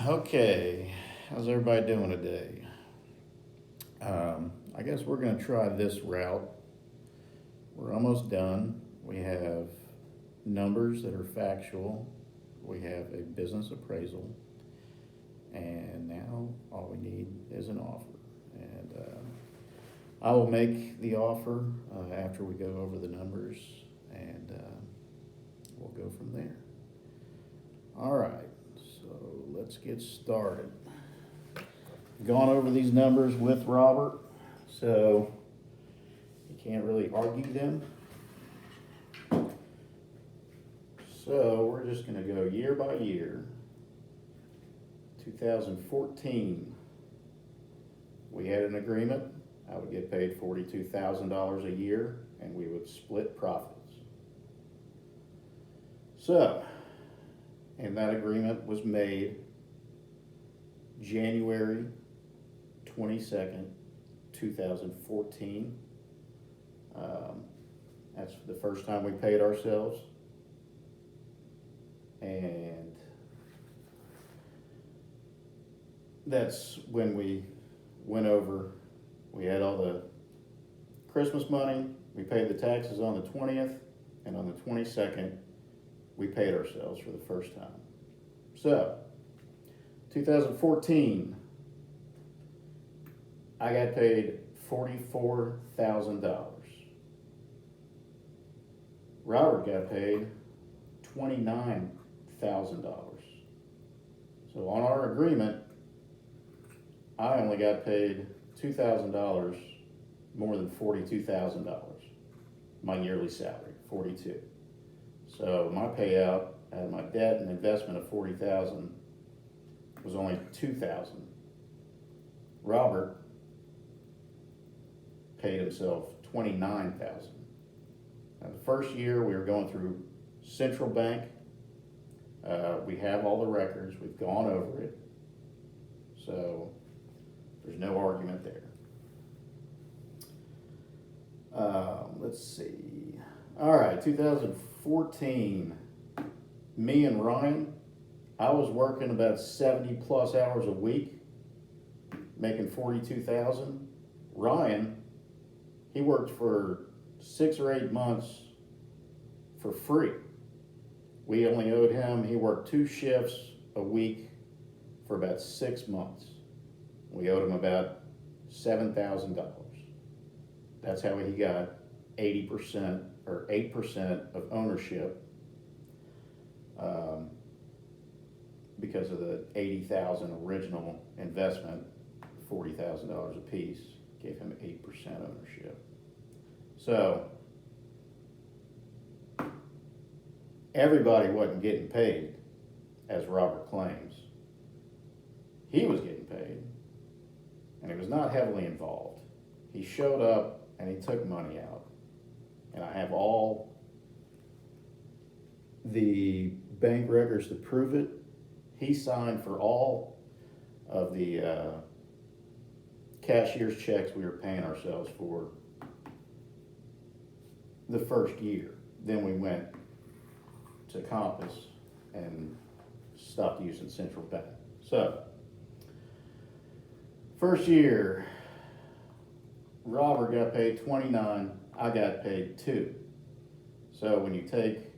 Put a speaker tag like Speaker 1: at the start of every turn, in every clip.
Speaker 1: Okay, how's everybody doing today? I guess we're going to try this route. We're almost done. We have numbers that are factual, we have a business appraisal, and now all we need is an offer. And I will make the offer after we go over the numbers, and we'll go from there. All right, so let's get started. Gone over these numbers with Robert, so you can't really argue them. So we're just going to go year by year. 2014, we had an agreement. I would get paid $42,000 a year, and we would split profits. So, and that agreement was made January 22nd, 2014. That's the first time we paid ourselves. And that's when we went over, we had all the Christmas money, we paid the taxes on the 20th, and on the 22nd, we paid ourselves for the first time. So, 2014, I got paid $44,000. Robert got paid $29,000. So on our agreement, I only got paid $2,000 more than $42,000. My yearly salary, $42,000. So my payout out of my debt and investment of $40,000 was only $2,000. Robert paid himself $29,000. Now the first year we were going through Central Bank. We have all the records. We've gone over it. So there's no argument there. Let's see. All right, 2014, me and Ryan, I was working about 70 plus hours a week, making $42,000. Ryan, he worked for 6 or 8 months for free. We only owed him, he worked 2 shifts a week for about 6 months. We owed him about $7,000. That's how he got 80% or 8% of ownership, because of the $80,000 original investment, $40,000 a piece, gave him 8% ownership. So everybody wasn't getting paid, as Robert claims. He was getting paid, and he was not heavily involved. He showed up and he took money out. And I have all the bank records to prove it. He signed for all of the cashier's checks we were paying ourselves for the first year. Then we went to Compass and stopped using Central Bank. So, first year, Robert got paid $29,000, I got paid $2,000. So when you take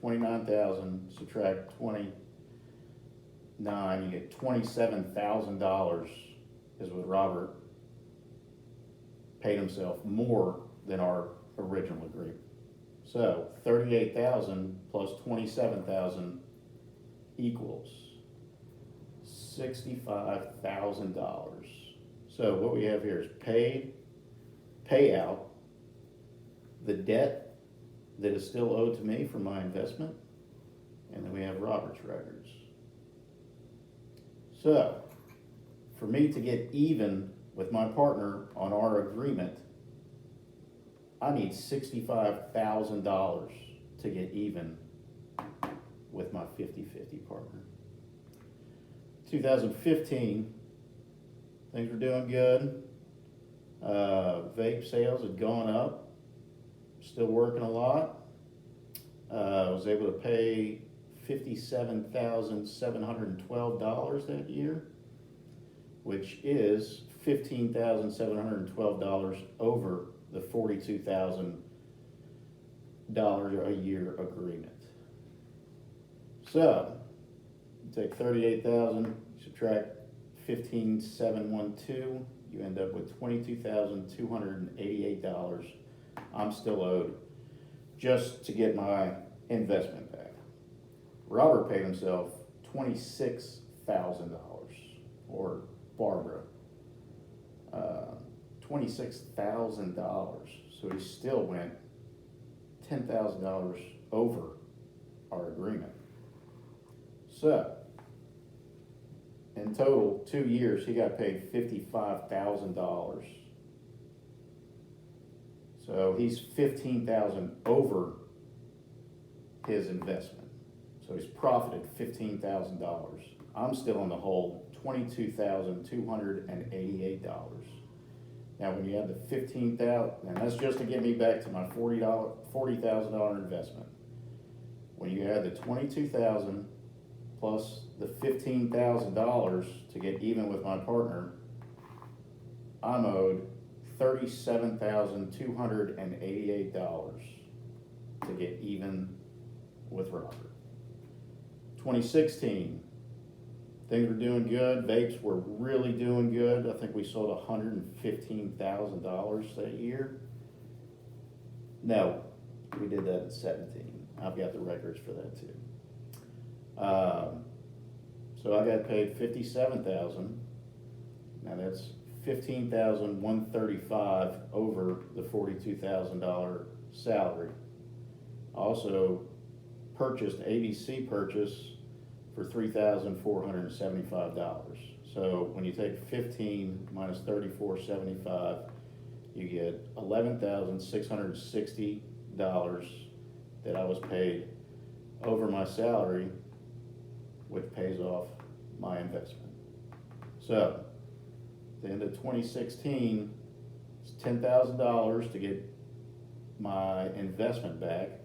Speaker 1: $29,000, subtract $29,000, you get $27,000 is what Robert paid himself more than our original agreement. So $38,000 plus $27,000 equals $65,000. So what we have here is payout, the debt that is still owed to me for my investment, and then we have Robert's records. So, for me to get even with my partner on our agreement, I need $65,000 to get even with my 50-50 partner. 2015, things were doing good. Vape sales had gone up, still working a lot. I was able to pay $57,712 that year, which is $15,712 over the $42,000 a year agreement. So, you take 38,000, subtract 15,712, you end up with $22,288 I'm still owed just to get my investment back. Robert paid himself $26,000, or Barbara, $26,000. So he still went $10,000 over our agreement. So, in total, 2 years, he got paid $55,000. So he's $15,000 over his investment. So he's profited $15,000. I'm still in the hole, $22,288. Now, when you add the $15,000, and that's just to get me back to my $40,000 investment. When you add the $22,000 plus the $15,000 to get even with my partner, I'm owed $37,288 to get even with Robert. 2016, things were doing good. Vapes were really doing good. I think we sold $115,000 that year. No, we did that in 17. I've got the records for that too. So I got paid $57,000. Now that's $15,135 over the $42,000 salary. Also purchased ABC purchase for $3,475. So when you take 15 minus 34.75, you get $11,660 that I was paid over my salary, which pays off my investment. So, at the end of 2016, it's $10,000 to get my investment back.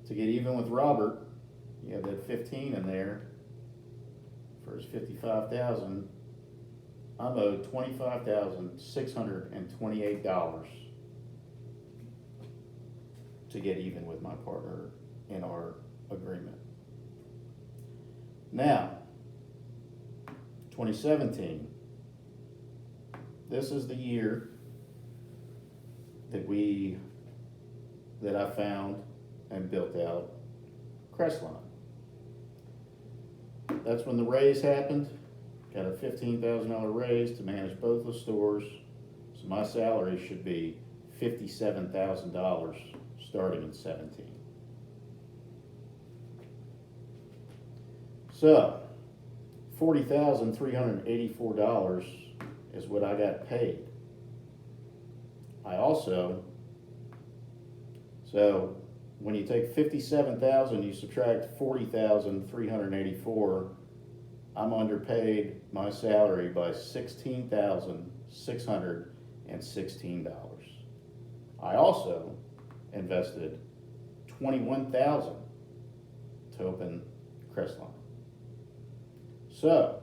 Speaker 1: To get even with Robert, you have that 15 in there for his 55,000. I'm owed $25,628 to get even with my partner in our agreement. Now, 2017, this is the year that I found and built out Crestline. That's when the raise happened. Got a $15,000 raise to manage both the stores. So my salary should be $57,000 starting in 17. So, $40,384 is what I got paid. So when you take 57,000, you subtract 40,384, I'm underpaid my salary by $16,616. I also invested $21,000 to open Crestline. So,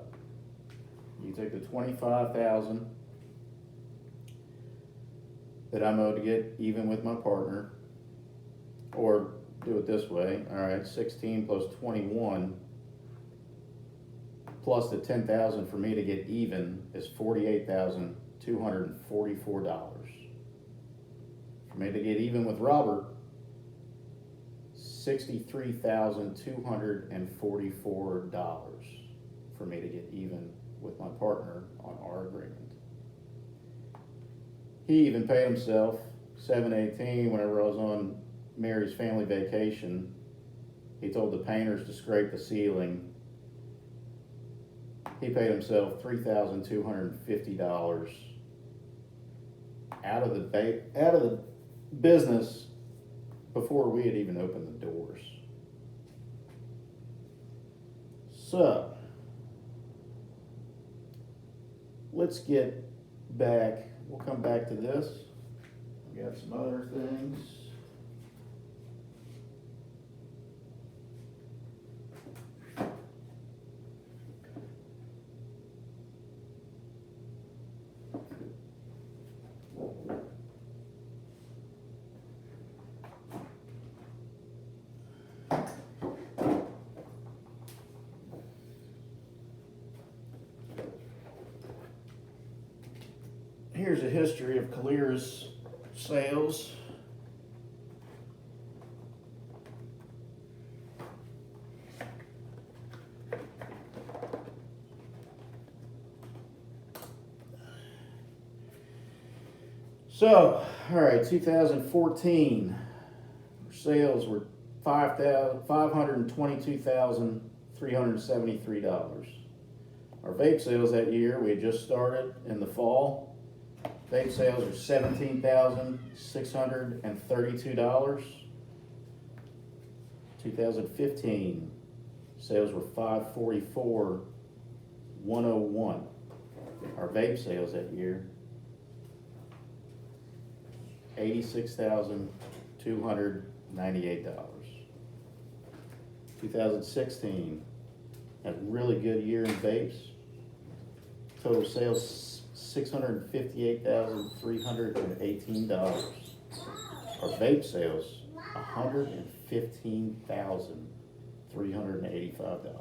Speaker 1: you take the $25,000 that I'm owed to get even with my partner, or do it this way, all right, 16 plus 21 plus the $10,000 for me to get even is $48,244. For me to get even with Robert, $63,244 for me to get even with my partner on our agreement. He even paid himself $718 whenever I was on Mary's family vacation. He told the painters to scrape the ceiling. He paid himself $3,250 out of the business before we had even opened the doors. So, let's get back. We'll come back to this. We got some other things. here's a history of Calera's sales. So, all right, 2014, sales were $522,373. Our vape sales that year, we had just started in the fall. Vape sales are $17,632. 2015, sales were $544,101. Our vape sales that year, $86,298. 2016, had a really good year in vapes. Total sales $658,318. Our vape sales $115,385.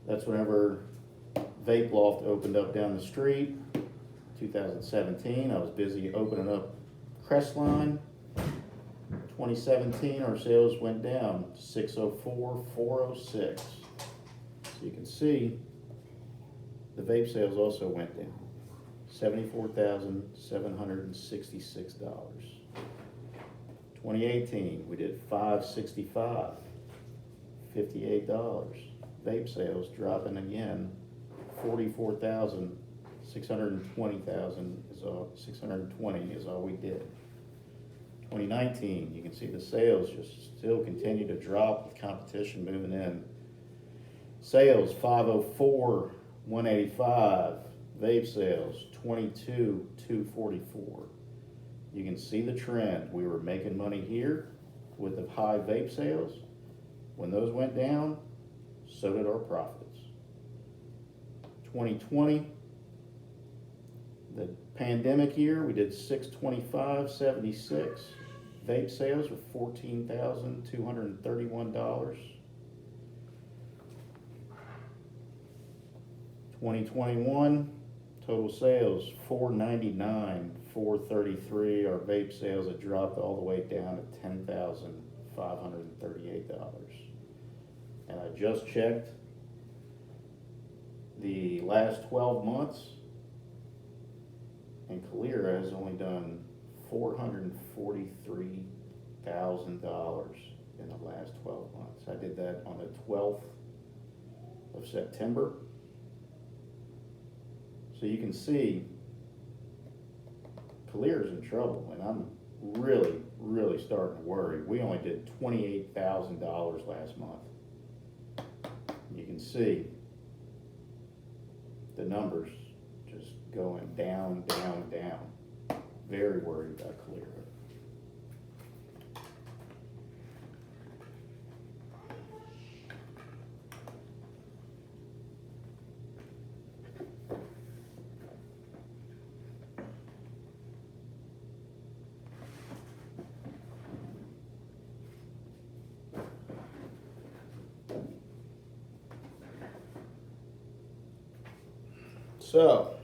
Speaker 1: That's whenever Vape Loft opened up down the street. 2017, I was busy opening up Crestline. 2017, our sales went down 604,406. So you can see the vape sales also went down $74,766. 2018, we did $565, $58. Vape sales dropping again, 620 is all we did. 2019, you can see the sales just still continue to drop with competition moving in. Sales 504,185. Vape sales 22,244. You can see the trend. We were making money here with the high vape sales. When those went down, so did our profits. 2020, the pandemic year, we did 625.76. Vape sales were $14,231. 2021, total sales $499,433. Our vape sales had dropped all the way down to $10,538. And I just checked the last 12 months, and Calera has only done $443,000 in the last 12 months. I did that on the 12th of September. So you can see Calera's in trouble, and I'm really, really starting to worry. We only did $28,000 last month. You can see the numbers just going down, down, down. Very worried about Calera. So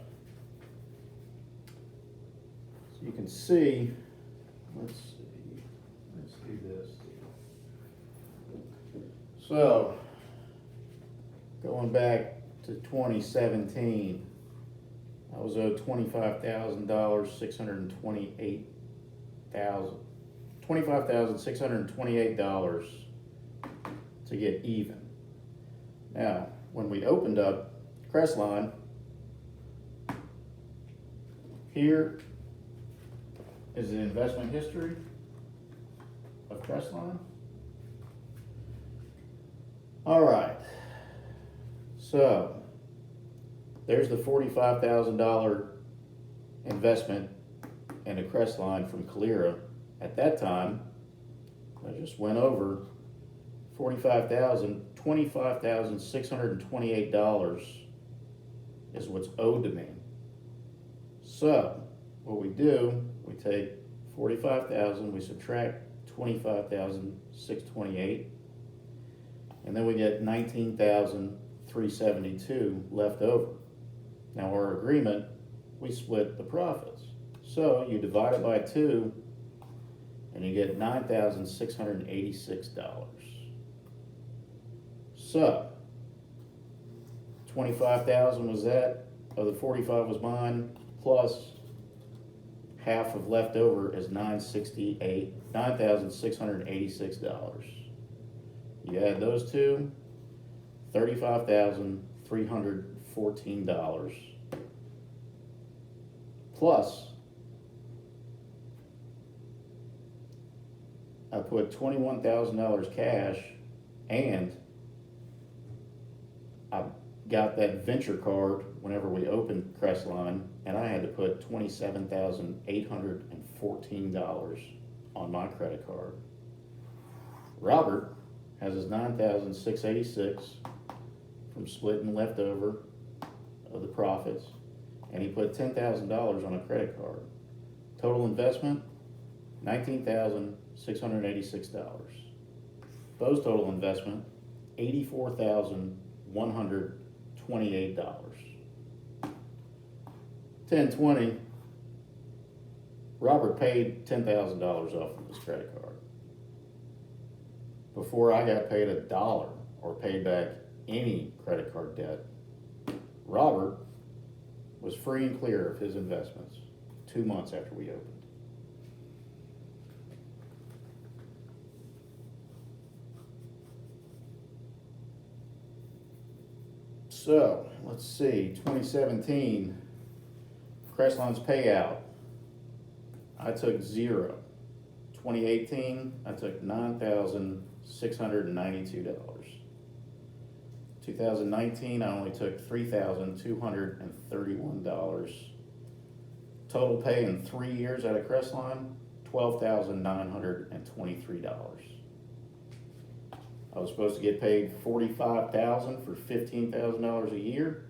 Speaker 1: you can see, let's do this. So going back to 2017, I was owed $25,628 to get even. Now, when we opened up Crestline, here is the investment history of Crestline. All right, so there's the $45,000 investment in a Crestline from Calera. At that time, I just went over $25,628 is what's owed to me. So what we do, we take 45,000, we subtract 25,628, and then we get 19,372 left over. Now our agreement, we split the profits. So you divide it by 2 and you get $9,686. So 25,000 was that, of the 45 was mine, plus half of leftover is $9,686. You add those two, $35,314, plus I put $21,000 cash, and I got that venture card whenever we opened Crestline, and I had to put $27,814 on my credit card. Robert has his $9,686 from splitting leftover of the profits, and he put $10,000 on a credit card. Total investment, $19,686. Bo's total investment, $84,128. 10/20, Robert paid $10,000 off of his credit card. Before I got paid $1 or paid back any credit card debt, Robert was free and clear of his investments 2 months after we opened. So, let's see, 2017, Crestline's payout, I took 0. 2018, I took $9,692. 2019, I only took $3,231. Total pay in 3 years out of Crestline, $12,923. I was supposed to get paid $45,000 for $15,000 a year.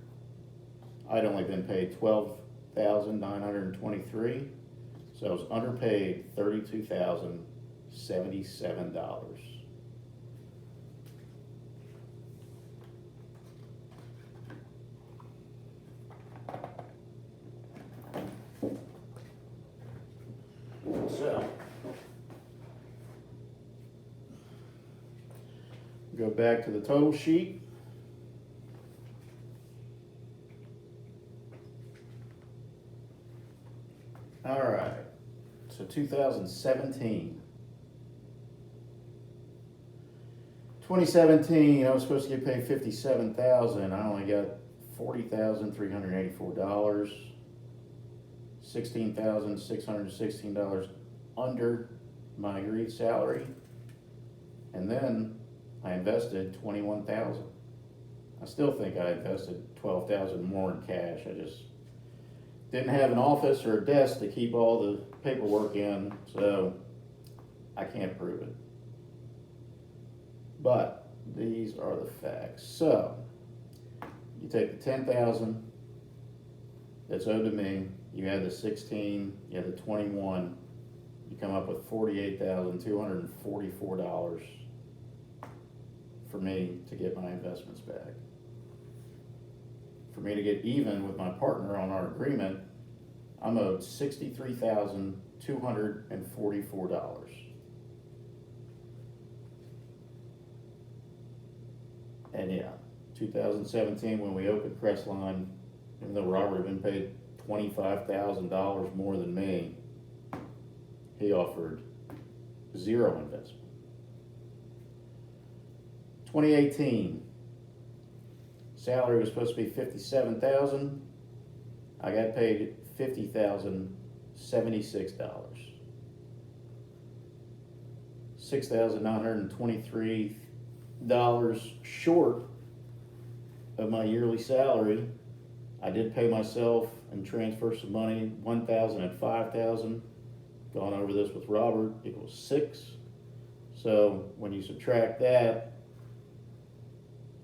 Speaker 1: I'd only been paid $12,923, so I was underpaid $32,077. So, go back to the total sheet. All right, so 2017. 2017, I was supposed to get paid $57,000. I only got $40,384. $16,616 under my agreed salary, and then I invested $21,000. I still think I invested $12,000 more in cash. I just didn't have an office or a desk to keep all the paperwork in, so I can't prove it. But these are the facts. So you take the $10,000 that's owed to me, you add the 16, you add the 21, you come up with $48,244 for me to get my investments back. For me to get even with my partner on our agreement, I'm owed $63,244. And yeah, 2017 when we opened Crestline, even though Robert had been paid $25,000 more than me, he offered 0 investment. 2018, salary was supposed to be $57,000. I got paid $50,076. $6,923 short of my yearly salary. I did pay myself and transfer some money, $1,000 and $5,000. Gone over this with Robert, equals 6. So when you subtract that,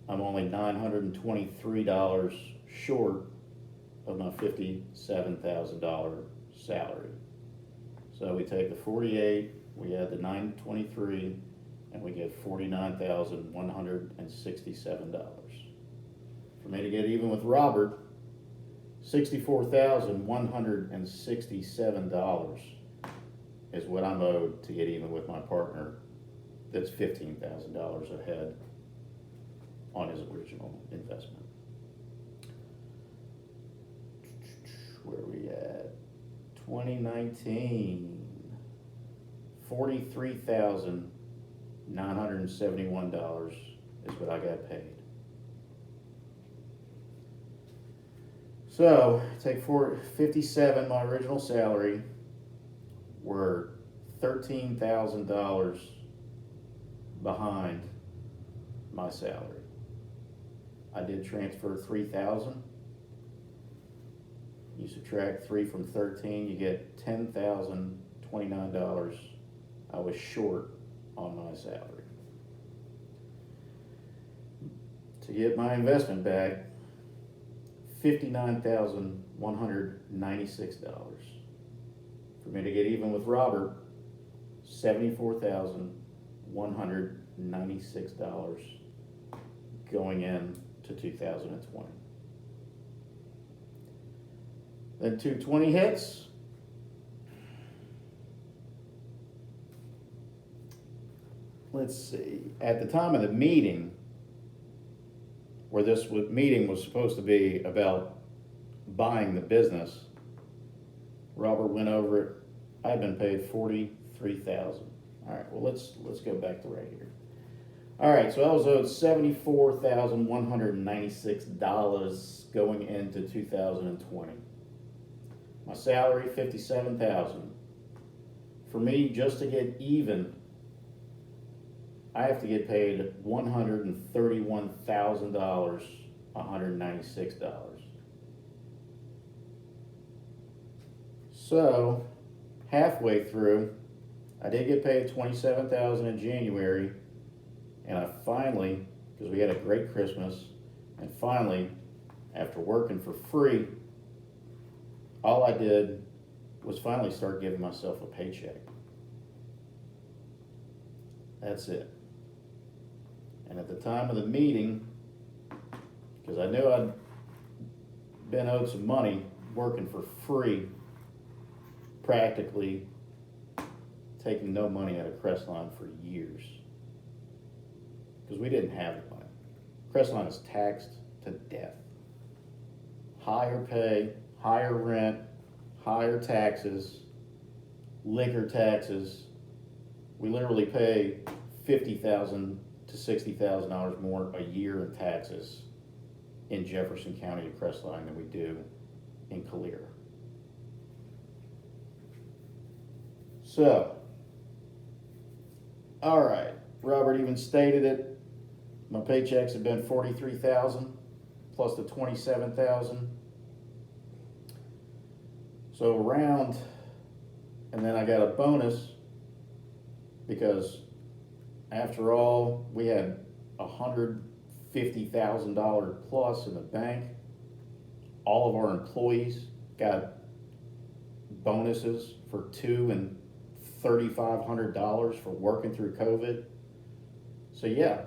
Speaker 1: I'm only $923 short of my $57,000 salary. So we take the 48, we add the 923, and we get $49,167. For me to get even with Robert, $64,167 is what I'm owed to get even with my partner. That's $15,000 ahead on his original investment. Where are we at? 2019, $43,971 is what I got paid. So take 57, my original salary, we're $13,000 behind my salary. I did transfer 3,000. You subtract 3 from 13, you get $10,029 I was short on my salary. To get my investment back, $59,196. For me to get even with Robert, $74,196 going into 2020. Then 220 hits. Let's see, at the time of the meeting, where this meeting was supposed to be about buying the business, Robert went over it. I had been paid $43,000. All right, well, let's go back to right here. All right, so I was owed $74,196 going into 2020. My salary, $57,000. For me, just to get even, I have to get paid $131,000, $196. So, halfway through, I did get paid $27,000 in January, and I finally, because we had a great Christmas, and finally, after working for free, all I did was finally start giving myself a paycheck. That's it. And at the time of the meeting, because I knew I'd been owed some money working for free, practically taking no money out of Crestline for years, because we didn't have the money. Crestline is taxed to death. Higher pay, higher rent, higher taxes, liquor taxes. We literally pay $50,000 to $60,000 more a year in taxes in Jefferson County of Crestline than we do in Calera. So, all right, Robert even stated it. My paychecks have been $43,000 plus the $27,000. So around, and then I got a bonus because after all, we had $150,000 plus in the bank. All of our employees got bonuses for $2,000 and $3,500 for working through COVID. So yeah,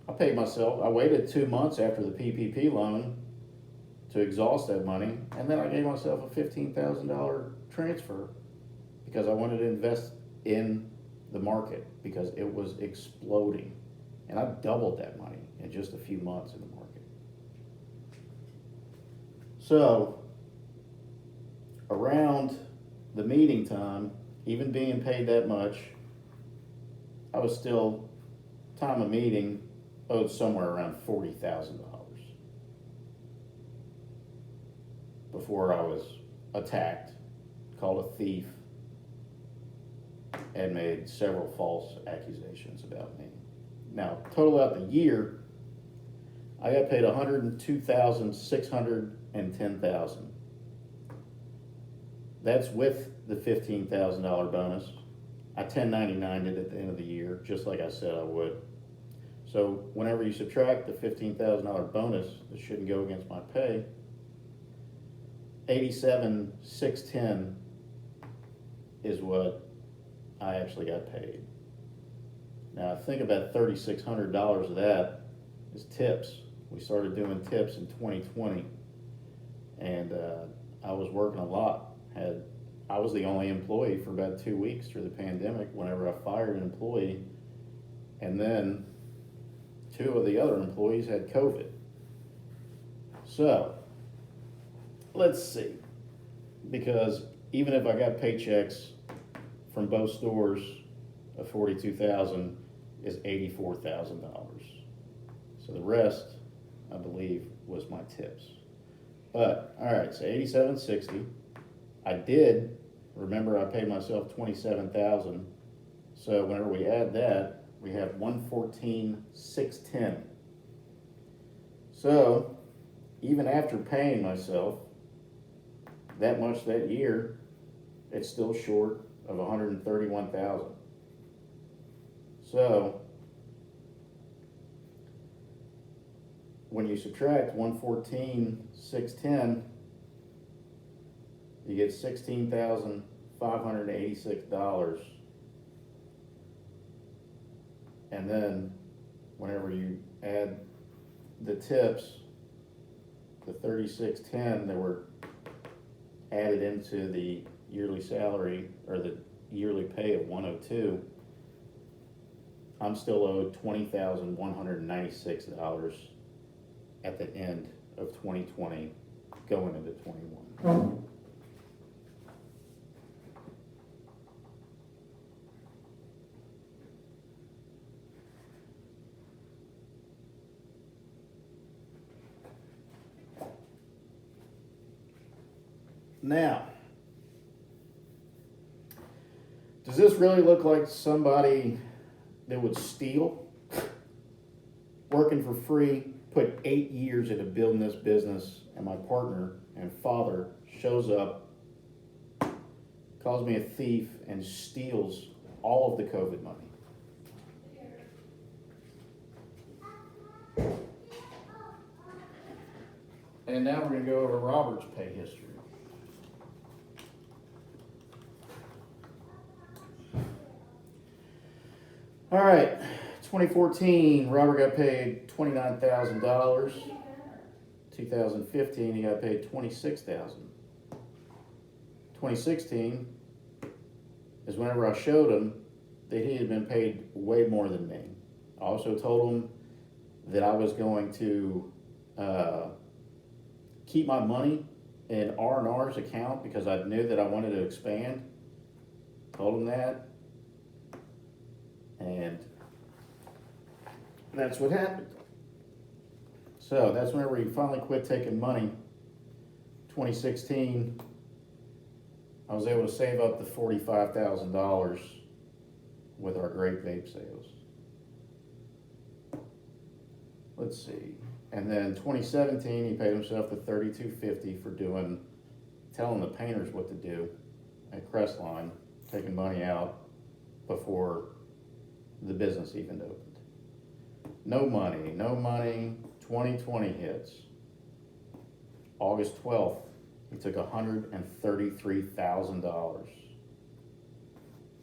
Speaker 1: I paid myself. I waited 2 months after the PPP loan to exhaust that money, and then I gave myself a $15,000 transfer because I wanted to invest in the market because it was exploding, and I doubled that money in just a few months in the market. So around the meeting time, even being paid that much, I was still, time of meeting, owed somewhere around $40,000 before I was attacked, called a thief, and made several false accusations about me. Now, total out the year, I got paid $102,610,000. That's with the $15,000 bonus. I 1099'd it at the end of the year, just like I said I would. So whenever you subtract the $15,000 bonus that shouldn't go against my pay, $87,610 is what I actually got paid. Now I think about $3,600 of that is tips. We started doing tips in 2020. and I was working a lot. I was the only employee for about 2 weeks through the pandemic. Whenever I fired an employee, and then two of the other employees had COVID. So let's see, because even if I got paychecks from both stores of $42,000 is $84,000. So the rest, I believe, was my tips. But all right, so $87.60. I did remember I paid myself $27,000. So whenever we add that, we have $114,610. So even after paying myself that much that year, it's still short of $131,000. So when you subtract 114,610, you get $16,586. And then whenever you add the tips, the 3610 that were added into the yearly salary or the yearly pay of 102, I'm still owed $20,196 at the end of 2020 going into 21. Now, does this really look like somebody that would steal? Working for free, put 8 years into building this business, and my partner and father shows up, calls me a thief, and steals all of the COVID money. And now we're going to go over Robert's pay history. All right, 2014, Robert got paid $29,000. 2015, he got paid $26,000. 2016 is whenever I showed him that he had been paid way more than me. I also told him that I was going to keep my money in R&R's account because I knew that I wanted to expand. Told him that. And that's what happened. So that's whenever he finally quit taking money. 2016, I was able to save up the $45,000 with our great vape sales. Let's see. And then 2017, he paid himself the $32.50 for telling the painters what to do at Crestline, taking money out before the business even opened. No money. 2020 hits. August 12th, he took $133,000.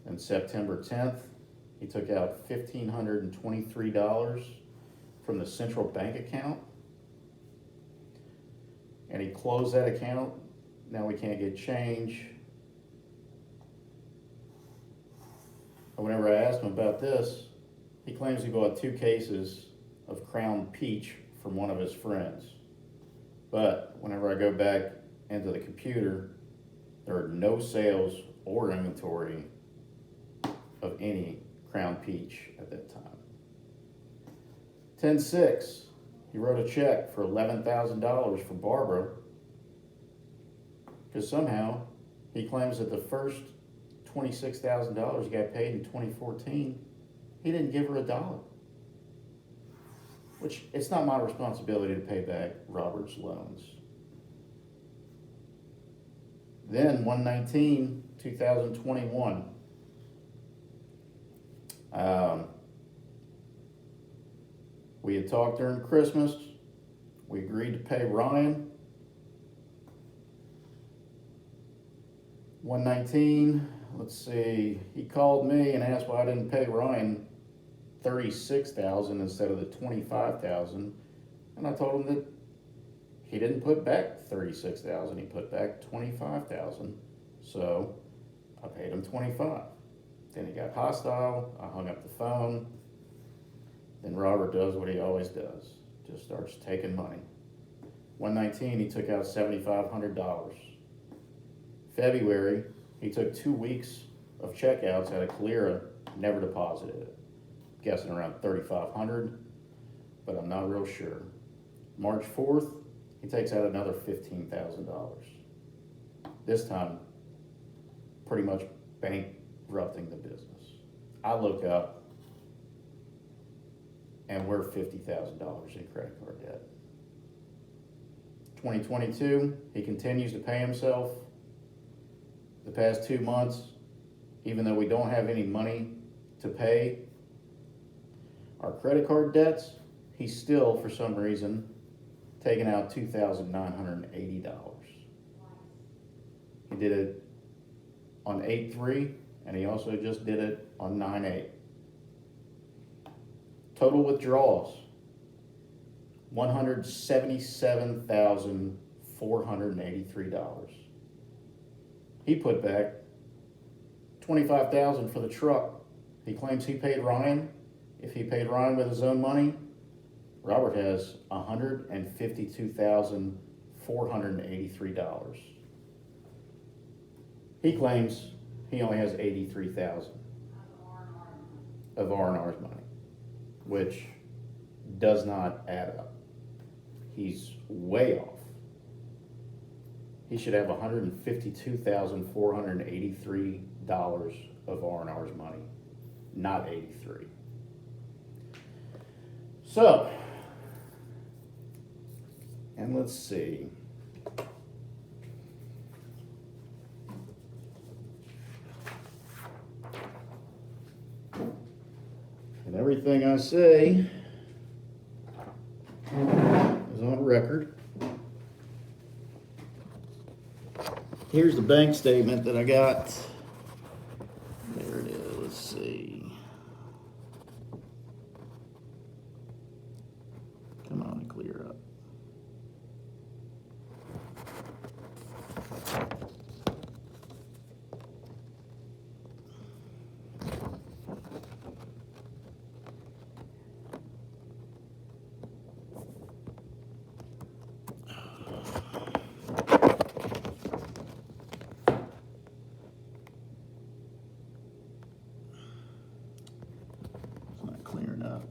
Speaker 1: And September 10th, he took out $1,523 from the central bank account. And he closed that account. Now we can't get change. Whenever I asked him about this, he claims he bought 2 cases of Crown Peach from one of his friends. But whenever I go back into the computer, there are no sales or inventory of any Crown Peach at that time. 10/6, he wrote a check for $11,000 for Barbara because somehow he claims that the first $26,000 he got paid in 2014, he didn't give her $1. Which, it's not my responsibility to pay back Robert's loans. Then 1/19/2021, we had talked during Christmas. We agreed to pay Ryan. 1/19, let's see, he called me and asked why I didn't pay Ryan $36,000 instead of the $25,000, and I told him that he didn't put back 36,000, he put back 25,000. So I paid him 25. Then he got hostile, I hung up the phone. Then Robert does what he always does, just starts taking money. 119, he took out $7,500. February, he took 2 weeks of checkouts out of Calera, never deposited it. Guessing around 3,500, but I'm not real sure. March 4th, he takes out another $15,000. This time, pretty much bankrupting the business. I look up, and we're $50,000 in credit card debt. 2022, he continues to pay himself. The past 2 months, even though we don't have any money to pay our credit card debts, he's still, for some reason, taking out $2,980. He did it on 8/3, and he also just did it on 9/8. Total withdrawals, $177,483. He put back $25,000 for the truck. He claims he paid Ryan. If he paid Ryan with his own money, Robert has $152,483. He claims he only has $83,000 of R&R's money, which does not add up. He's way off. He should have $152,483 of R&R's money, not 83. So, and let's see. And everything I say is on record. Here's the bank statement that I got. There it is. Let's see. Come on and clear up. It's not clearing up.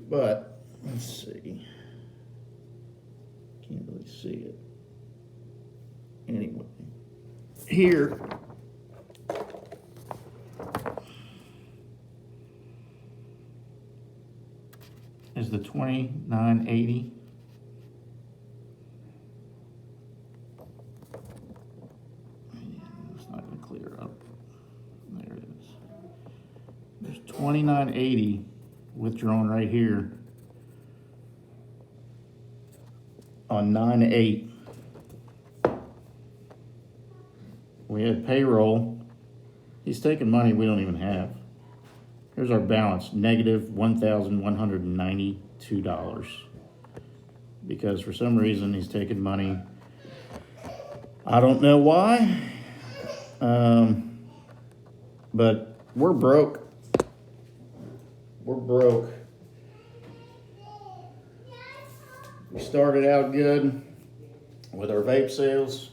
Speaker 1: But, let's see. Can't really see it. Anyway, here is the 2980. It's not going to clear up. There it is. There's 2980 withdrawn right here on 9/8. We had payroll. He's taking money we don't even have. Here's our balance, negative $1,192. Because for some reason he's taking money. I don't know why. But we're broke. We're broke. We started out good with our vape sales.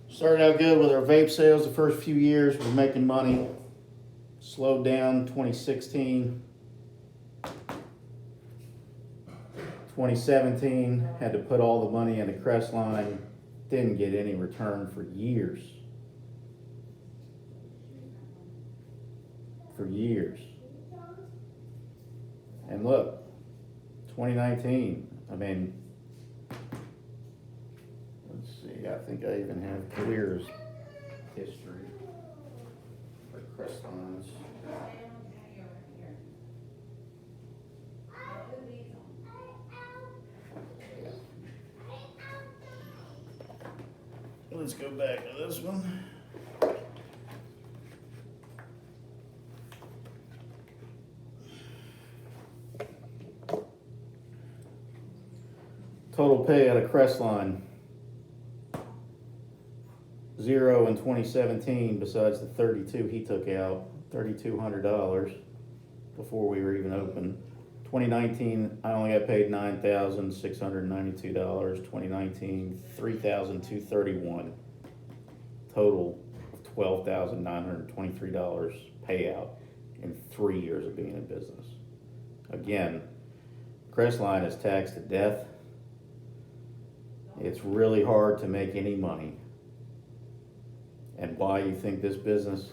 Speaker 1: Started out good with our vape sales the first few years. We're making money. Slowed down 2016. 2017, had to put all the money into Crestline. Didn't get any return for years. For years. And look, 2019, I mean, let's see, I think I even have Clear's history for Crestline's. let's go back to this one. Total pay out of Crestline, 0 in 2017 besides the 32 he took out, $3,200 before we were even open. 2019, I only got paid $9,692. 2019, $3,231. Total of $12,923 payout in 3 years of being in business. Again, Crestline is taxed to death. It's really hard to make any money. And why you think this business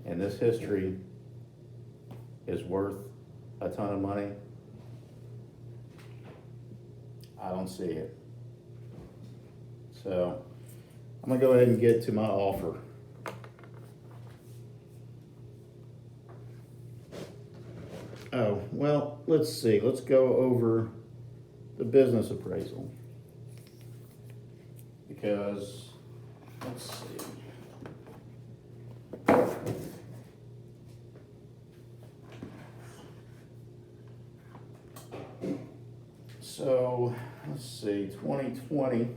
Speaker 1: and this history is worth a ton of money, I don't see it. So I'm gonna go ahead and get to my offer. Oh, well, let's see. Let's go over the business appraisal. Because, let's see. So, let's see, 2020.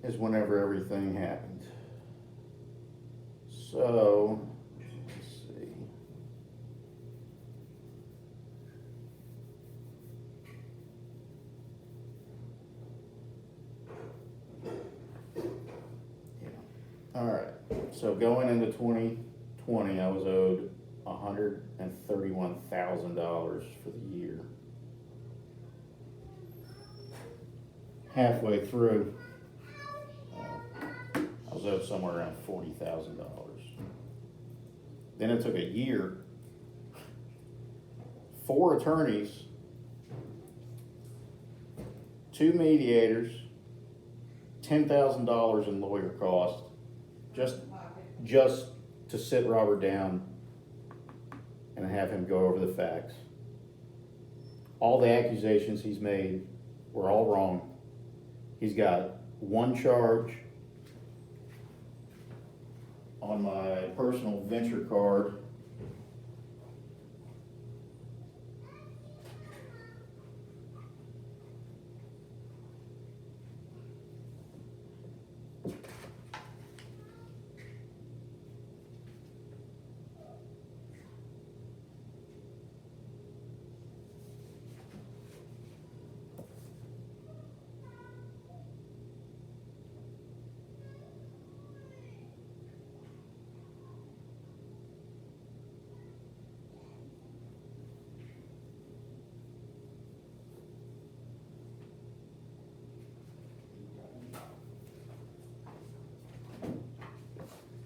Speaker 1: Is whenever everything happened. So, let's see. Yeah. All right. So going into 2020, I was owed $131,000 for the year. Halfway through, I was owed somewhere around $40,000. Then it took a year, 4 attorneys, 2 mediators, $10,000 in lawyer costs, just to sit Robert down and have him go over the facts. All the accusations he's made were all wrong. He's got one charge on my personal venture card.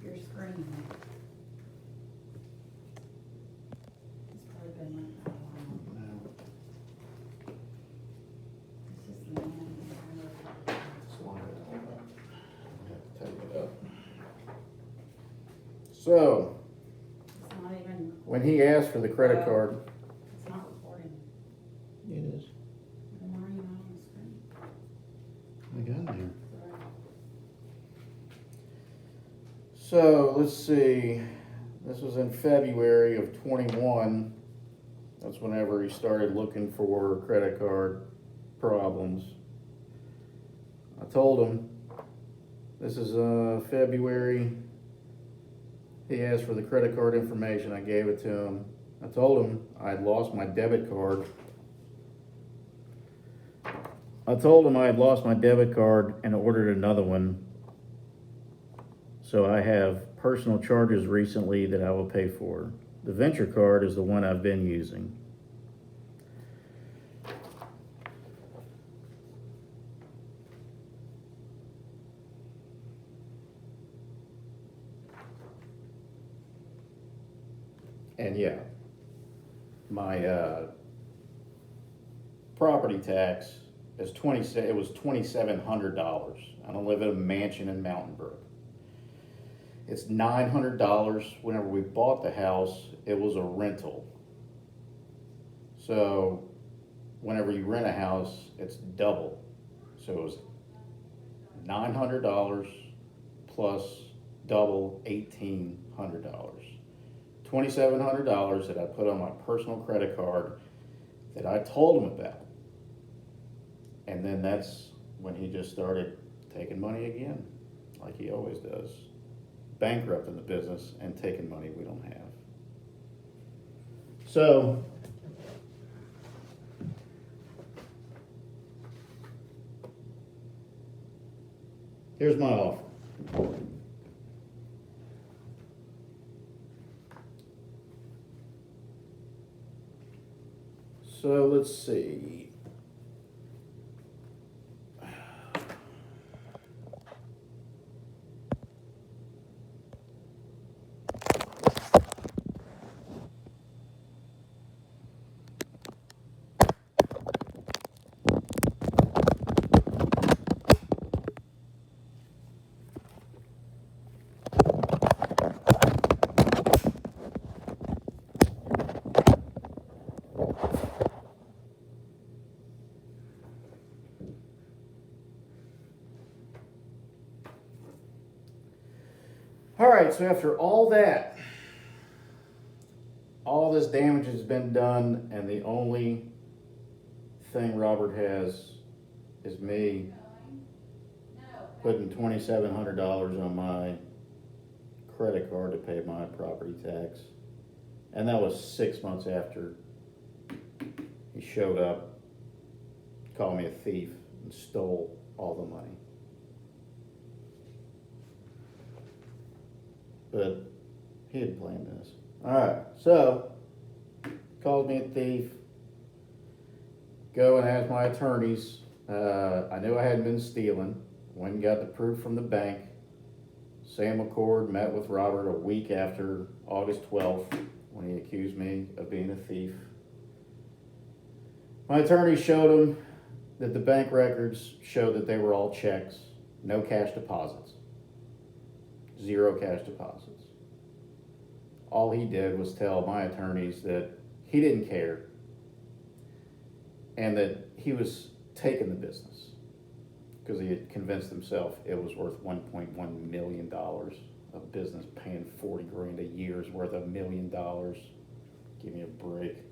Speaker 2: Your screen. It's probably been like that a while. It's just the man.
Speaker 1: So,
Speaker 2: It's not even,
Speaker 1: when he asked for the credit card,
Speaker 2: it's not recording.
Speaker 1: it is.
Speaker 2: Then why are you not on the screen?
Speaker 1: I got it there.
Speaker 2: Sorry.
Speaker 1: So, let's see, this was in February of 21. That's whenever he started looking for credit card problems. I told him, this is February. He asked for the credit card information, I gave it to him. I told him I had lost my debit card. I told him I had lost my debit card and ordered another one. So I have personal charges recently that I will pay for. The venture card is the one I've been using. And yeah, my property tax is it was $2,700. I don't live in a mansion in Mountain Brook. It's $900. Whenever we bought the house, it was a rental. So whenever you rent a house, it's double. So it was $900 plus double $1,800. $2,700 that I put on my personal credit card that I told him about. And then that's when he just started taking money again, like he always does. Bankrupting the business and taking money we don't have. So, here's my offer. So let's see. All right, so after all that, all this damage has been done, and the only thing Robert has is me putting $2,700 on my credit card to pay my property tax. And that was 6 months after he showed up, called me a thief, and stole all the money. But he had planned this. Alright, so, called me a thief. Go and ask my attorneys. I knew I hadn't been stealing. Went and got the proof from the bank. Sam McCord met with Robert a week after August 12th when he accused me of being a thief. My attorney showed him that the bank records showed that they were all checks, no cash deposits. 0 cash deposits. All he did was tell my attorneys that he didn't care and that he was taking the business because he had convinced himself it was worth $1.1 million of business, paying 40 grand a year's worth of $1 million. Give me a break.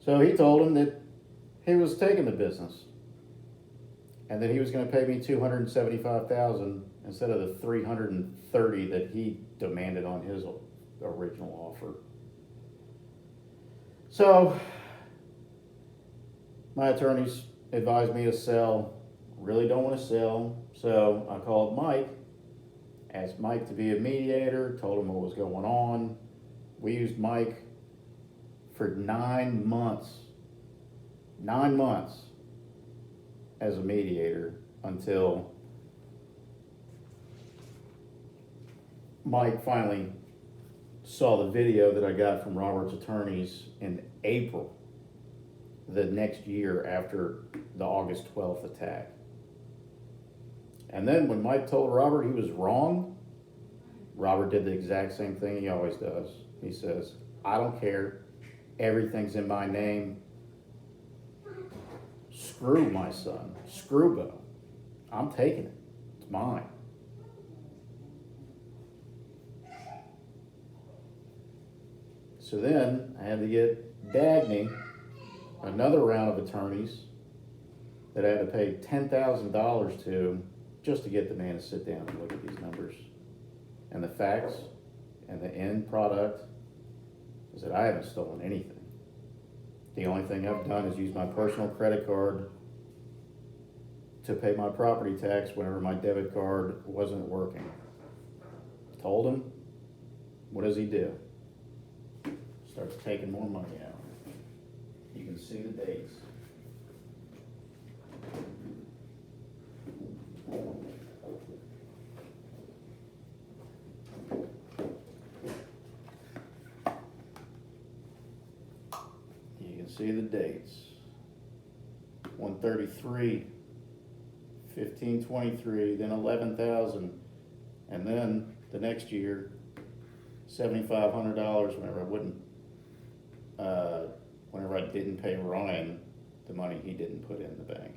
Speaker 1: So he told him that he was taking the business and that he was going to pay me $275,000 instead of the $330,000 that he demanded on his original offer. So my attorneys advised me to sell. Really don't want to sell. So I called Mike, asked Mike to be a mediator, told him what was going on. We used Mike for 9 months. 9 months as a mediator until Mike finally saw the video that I got from Robert's attorneys in April, the next year after the August 12th attack. And then when Mike told Robert he was wrong, Robert did the exact same thing he always does. He says, I don't care. Everything's in my name. Screw my son. Screw Bo. I'm taking it. It's mine. So then I had to get Dagny another round of attorneys that I had to pay $10,000 to just to get the man to sit down and look at these numbers. And the facts and the end product is that I haven't stolen anything. The only thing I've done is use my personal credit card to pay my property tax whenever my debit card wasn't working. Told him, what does he do? Starts taking more money out. You can see the dates. You can see the dates. 133, 1523, then 11,000, and then the next year, $7,500 whenever I wouldn't whenever I didn't pay Ryan the money he didn't put in the bank.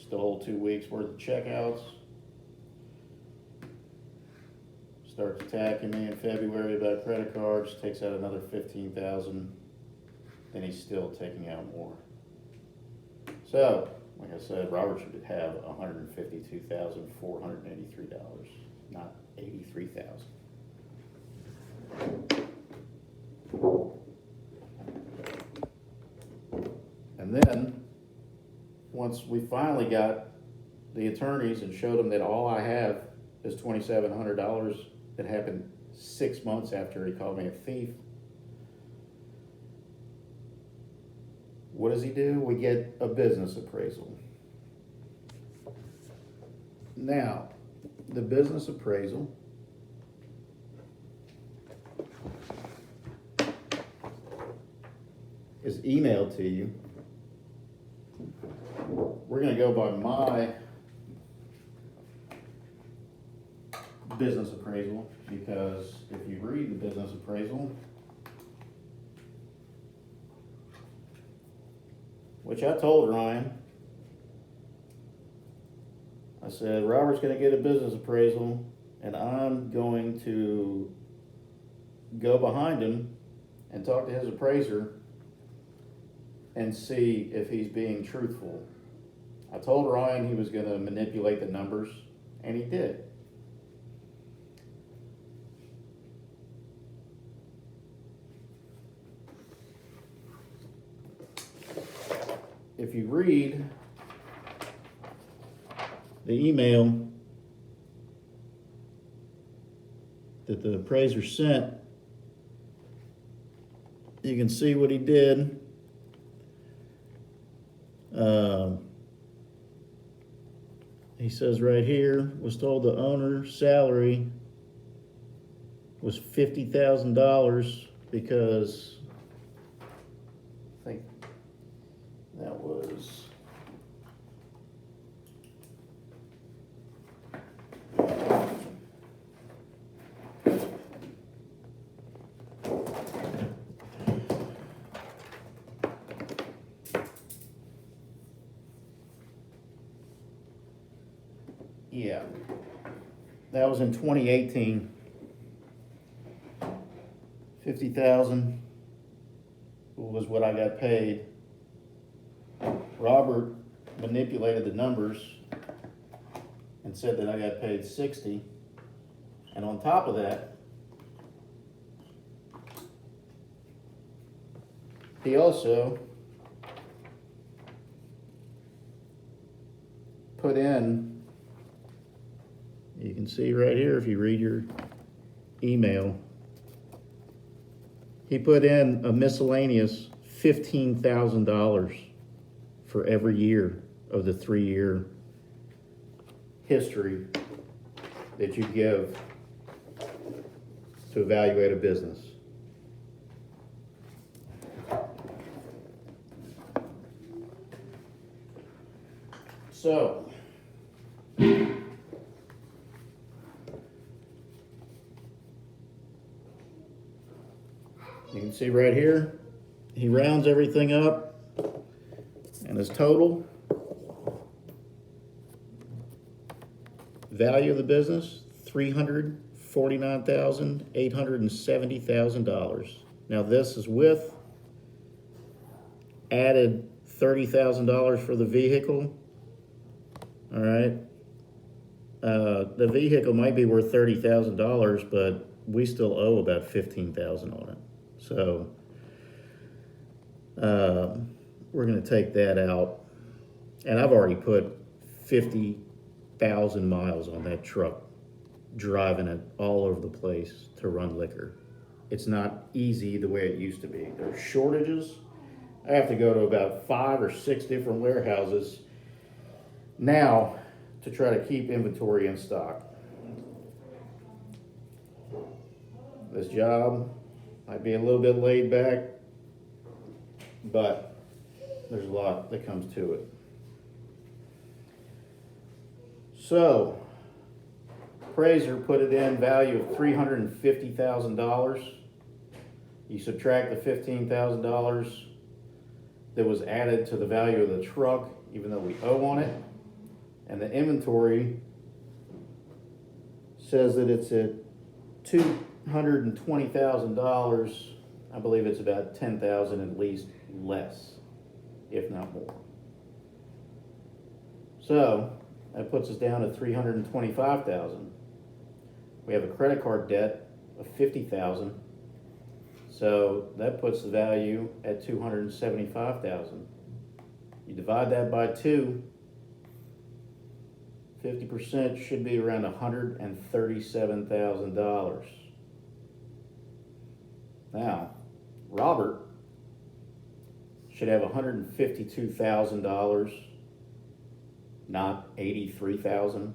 Speaker 1: Stole 2 weeks worth of checkouts. Starts attacking me in February about credit cards, takes out another 15,000, then he's still taking out more. So, like I said, Robert should have $152,483, not $83,000. And then, once we finally got the attorneys and showed them that all I have is $2,700, it happened 6 months after he called me a thief. What does he do? We get a business appraisal. Now, the business appraisal is emailed to you. We're going to go by my business appraisal, because if you read the business appraisal, which I told Ryan, I said, Robert's going to get a business appraisal, and I'm going to go behind him and talk to his appraiser and see if he's being truthful. I told Ryan he was going to manipulate the numbers, and he did. If you read the email that the appraiser sent, you can see what he did. He says right here, was told the owner's salary was $50,000 because I think that was that was in 2018. 50,000 was what I got paid. Robert manipulated the numbers and said that I got paid 60. And on top of that, he also put in, you can see right here if you read your email, he put in a miscellaneous $15,000 for every year of the 3-year history that you give to evaluate a business. So, you can see right here, he rounds everything up, and his total value of the business, $349,870,000. Now this is with added $30,000 for the vehicle. All right. The vehicle might be worth $30,000, but we still owe about $15,000 on it. So we're going to take that out. And I've already put 50,000 miles on that truck, driving it all over the place to run liquor. It's not easy the way it used to be. There's shortages. I have to go to about 5 or 6 different warehouses now to try to keep inventory in stock. This job might be a little bit laid back, but there's a lot that comes to it. So, appraiser put it in value of $350,000. You subtract the $15,000 that was added to the value of the truck, even though we owe on it. And the inventory says that it's at $220,000. I believe it's about $10,000 at least less, if not more. So that puts us down to $325,000. We have a credit card debt of $50,000. So that puts the value at $275,000. You divide that by 2, 50% should be around $137,000. Now, Robert should have $152,000, not $83,000.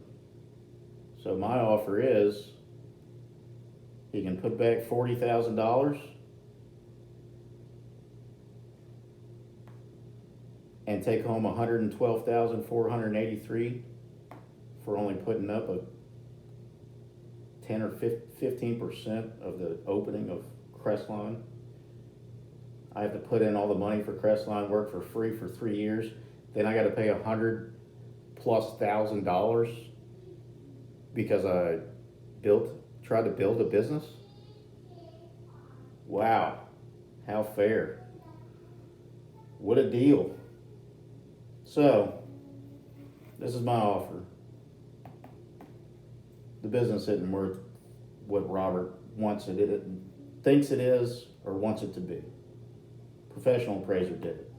Speaker 1: So my offer is he can put back $40,000 and take home $112,483 for only putting up a 10 or 15% of the opening of Crestline. I have to put in all the money for Crestline work for free for 3 years. Then I got to pay $100,000+ because I tried to build a business. Wow, how fair. What a deal. So, this is my offer. The business isn't worth what Robert thinks it is, or wants it to be. Professional appraiser did it.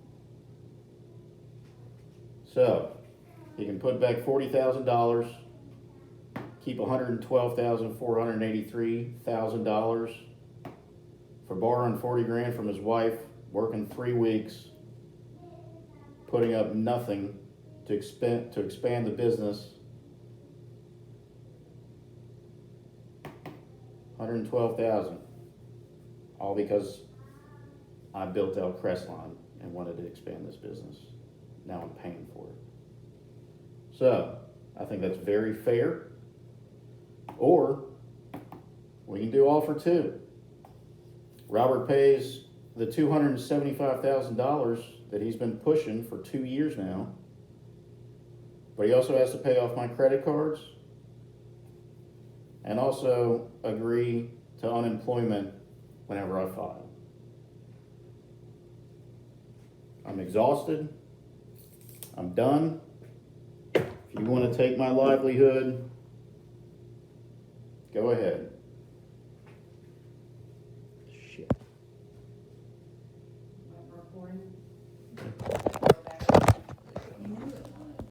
Speaker 1: So, he can put back $40,000, keep $112,483,000 for borrowing $40,000 from his wife, working 3 weeks, putting up nothing to expand the business. $112,000, all because I built out Crestline and wanted to expand this business. Now I'm paying for it. So I think that's very fair. Or we can do offer 2. Robert pays the $275,000 that he's been pushing for 2 years now, but he also has to pay off my credit cards and also agree to unemployment whenever I file. I'm exhausted. I'm done. If you want to take my livelihood, go ahead. Shit.